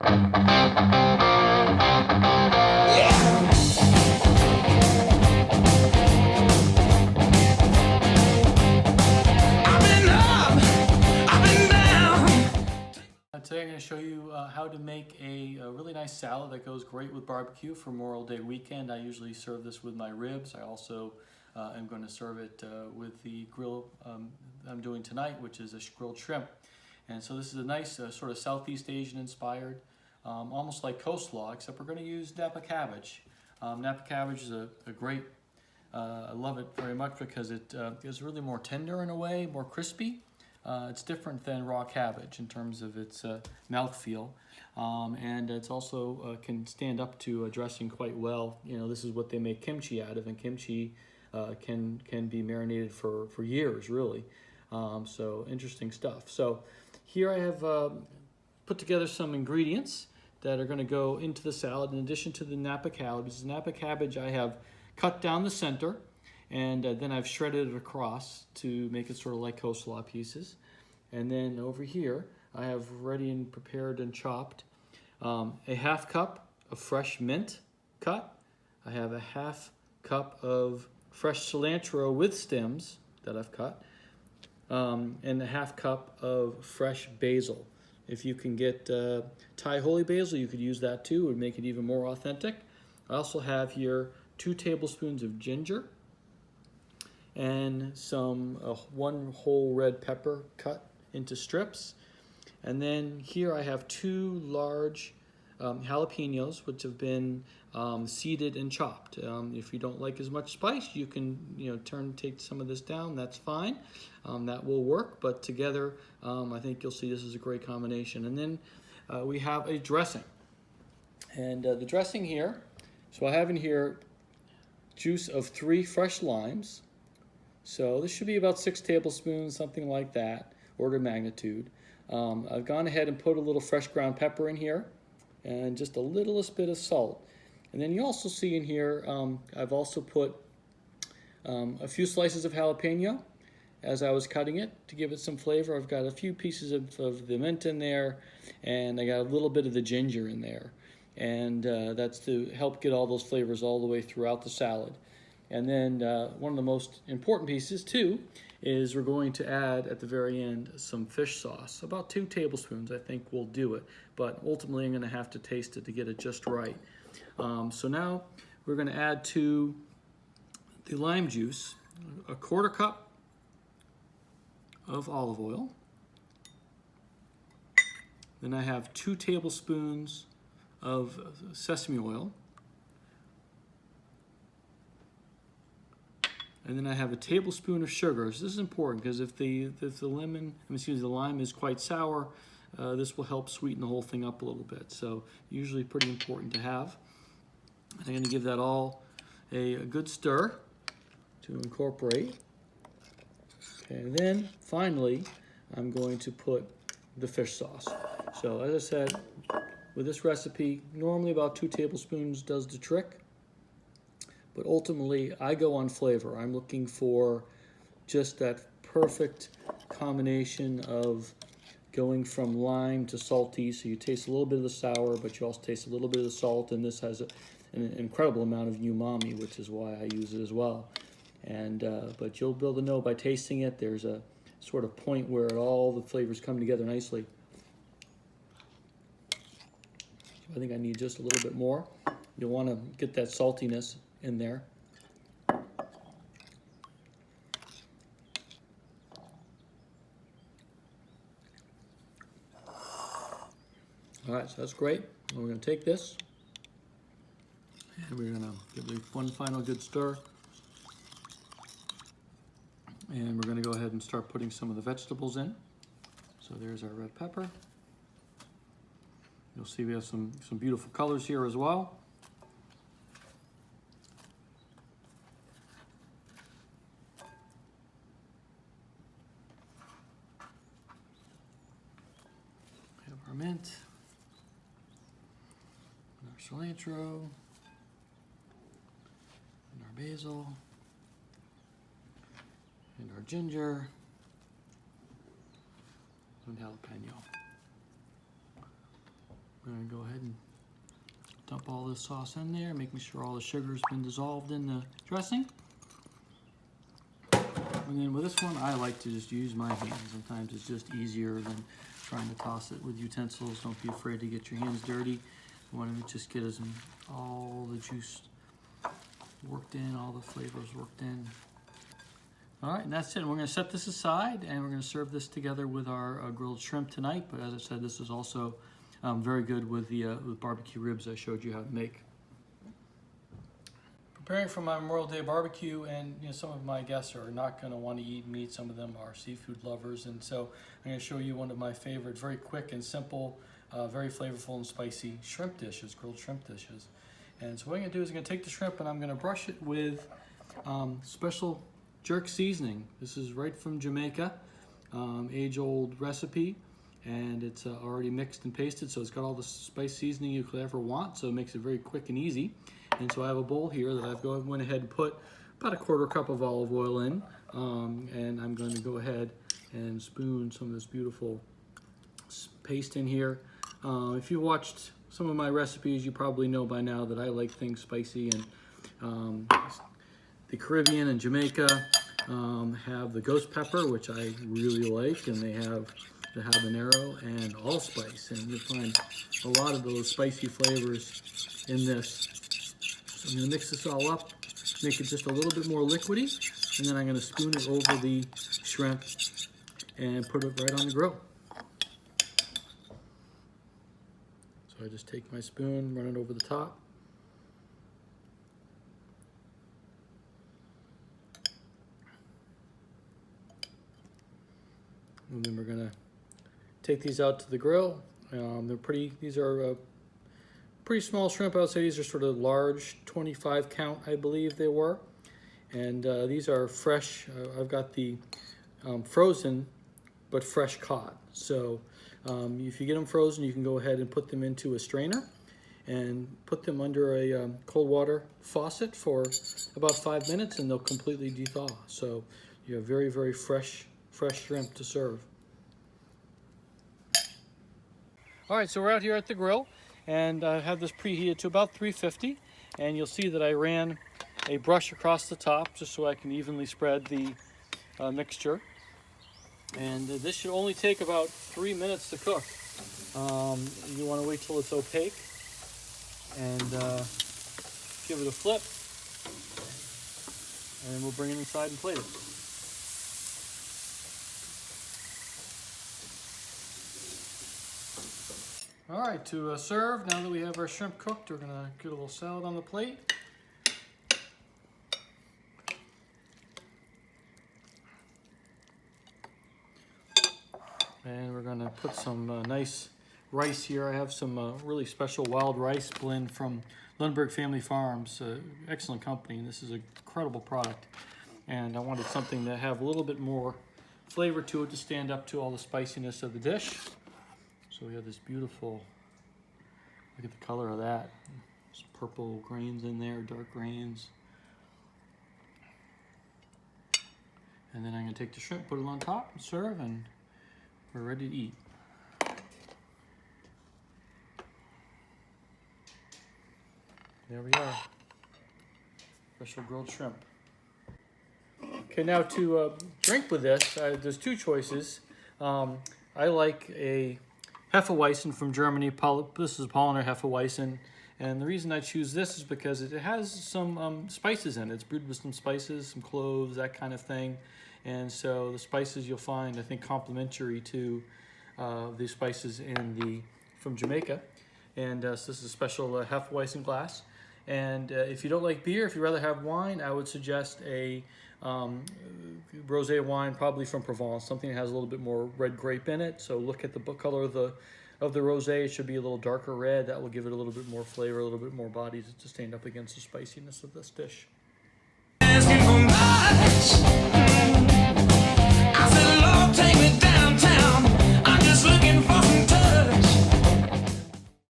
Today I'm going to show you how to make a really nice salad that goes great with barbecue for Memorial Day weekend. I usually serve this with my ribs. I also am going to serve it with the grill I'm doing tonight, which is a grilled shrimp. And so this is a nice sort of Southeast Asian inspired, almost like coleslaw, except we're going to use Napa cabbage. Napa cabbage is a great, I love it very much because it is really more tender in a way, more crispy. It's different than raw cabbage in terms of its mouthfeel, and it's also can stand up to dressing quite well. You know, this is what they make kimchi out of, and kimchi can be marinated for years, really. So interesting stuff. So here I have put together some ingredients that are going to go into the salad in addition to the Napa cabbage. The Napa cabbage I have cut down the center, and then I've shredded it across to make it sort of like coleslaw pieces. And then over here, I have ready and prepared and chopped a half cup of fresh mint cut. I have a half cup of fresh cilantro with stems that I've cut, and a half cup of fresh basil. If you can get Thai holy basil, you could use that too. It would make it even more authentic. I also have here 2 tablespoons of ginger, and some 1 whole red pepper cut into strips. And then here I have 2 large jalapenos, which have been seeded and chopped. If you don't like as much spice, you can take some of this down. That's fine. That will work. But together, I think you'll see this is a great combination. And then we have a dressing. And the dressing here, so I have in here juice of 3 fresh limes. So this should be about 6 tablespoons, something like that, order of magnitude. I've gone ahead and put a little fresh ground pepper in here and just a littlest bit of salt. And then you also see in here, I've also put a few slices of jalapeno as I was cutting it to give it some flavor. I've got a few pieces of the mint in there, and I got a little bit of the ginger in there. And that's to help get all those flavors all the way throughout the salad. And then one of the most important pieces too is we're going to add at the very end some fish sauce. About 2 tablespoons I think will do it, but ultimately I'm going to have to taste it to get it just right. So now we're going to add to the lime juice a 1/4 cup of olive oil. Then I have 2 tablespoons of sesame oil. And then I have a tablespoon of sugar. So this is important because if the lime is quite sour, this will help sweeten the whole thing up a little bit. So usually pretty important to have. And I'm going to give that all a good stir to incorporate. Okay, and then finally I'm going to put the fish sauce. So as I said, with this recipe, normally about 2 tablespoons does the trick. But ultimately, I go on flavor. I'm looking for just that perfect combination of going from lime to salty. So you taste a little bit of the sour, but you also taste a little bit of the salt. And this has an incredible amount of umami, which is why I use it as well. And but you'll be able to know by tasting it. There's a sort of point where all the flavors come together nicely. So I think I need just a little bit more. You'll want to get that saltiness in there. All right, so that's great. And we're going to take this and we're going to give it one final good stir. And we're going to go ahead and start putting some of the vegetables in. So there's our red pepper. You'll see we have some beautiful colors here as well. We have our mint, and our cilantro, and our basil, and our ginger, and jalapeno. I'm going to go ahead and dump all this sauce in there, making sure all the sugar's been dissolved in the dressing. And then with this one, I like to just use my hands. Sometimes it's just easier than trying to toss it with utensils. Don't be afraid to get your hands dirty. You want to just get all the juice worked in, all the flavors worked in. All right, and that's it. And we're going to set this aside, and we're going to serve this together with our grilled shrimp tonight. But as I said, this is also very good with the with barbecue ribs I showed you how to make. Preparing for my Memorial Day barbecue, and some of my guests are not going to want to eat meat. Some of them are seafood lovers, and so I'm going to show you one of my favorites, very quick and simple, very flavorful and spicy shrimp dishes, grilled shrimp dishes. And so what I'm going to do is I'm going to take the shrimp and I'm going to brush it with special jerk seasoning. This is right from Jamaica, age-old recipe, and it's already mixed and pasted, so it's got all the spice seasoning you could ever want, so it makes it very quick and easy. And so I have a bowl here that I've went ahead and put about a 1/4 cup of olive oil in, and I'm going to go ahead and spoon some of this beautiful paste in here. If you watched some of my recipes, you probably know by now that I like things spicy, and the Caribbean and Jamaica have the ghost pepper, which I really like, and they have the habanero and allspice, and you'll find a lot of those spicy flavors in this. So I'm going to mix this all up, make it just a little bit more liquidy, and then I'm going to spoon it over the shrimp and put it right on the grill. So I just take my spoon, run it over the top. And then we're going to take these out to the grill. These are pretty small shrimp. I would say these are sort of large, 25 count, I believe they were. And these are fresh. I've got the frozen, but fresh caught. So if you get them frozen, you can go ahead and put them into a strainer and put them under a cold water faucet for about 5 minutes, and they'll completely de-thaw. So you have very, very fresh shrimp to serve. All right, so we're out here at the grill, and I have this preheated to about 350, and you'll see that I ran a brush across the top just so I can evenly spread the mixture. And this should only take about 3 minutes to cook. You want to wait till it's opaque and give it a flip, and we'll bring it inside and plate it. All right, to serve, now that we have our shrimp cooked, we're gonna get a little salad on the plate. And we're gonna put some nice rice here. I have some really special wild rice blend from Lundberg Family Farms, excellent company, and this is an incredible product. And I wanted something to have a little bit more flavor to it to stand up to all the spiciness of the dish. So we have this beautiful, look at the color of that. There's purple grains in there, dark grains. And then I'm gonna take the shrimp, put it on top and serve, and we're ready to eat. There we are, special grilled shrimp. Okay, now to drink with this, there's two choices. I like a Hefeweizen from Germany. This is Polliner Hefeweizen, and the reason I choose this is because it has some spices in it. It's brewed with some spices, some cloves, that kind of thing, and so the spices you'll find, I think, complementary to the spices from Jamaica. And so this is a special Hefeweizen glass. And if you don't like beer, if you'd rather have wine, I would suggest a rosé wine, probably from Provence, something that has a little bit more red grape in it. So look at the color of the rosé. It should be a little darker red. That will give it a little bit more flavor, a little bit more body to stand up against the spiciness of this dish.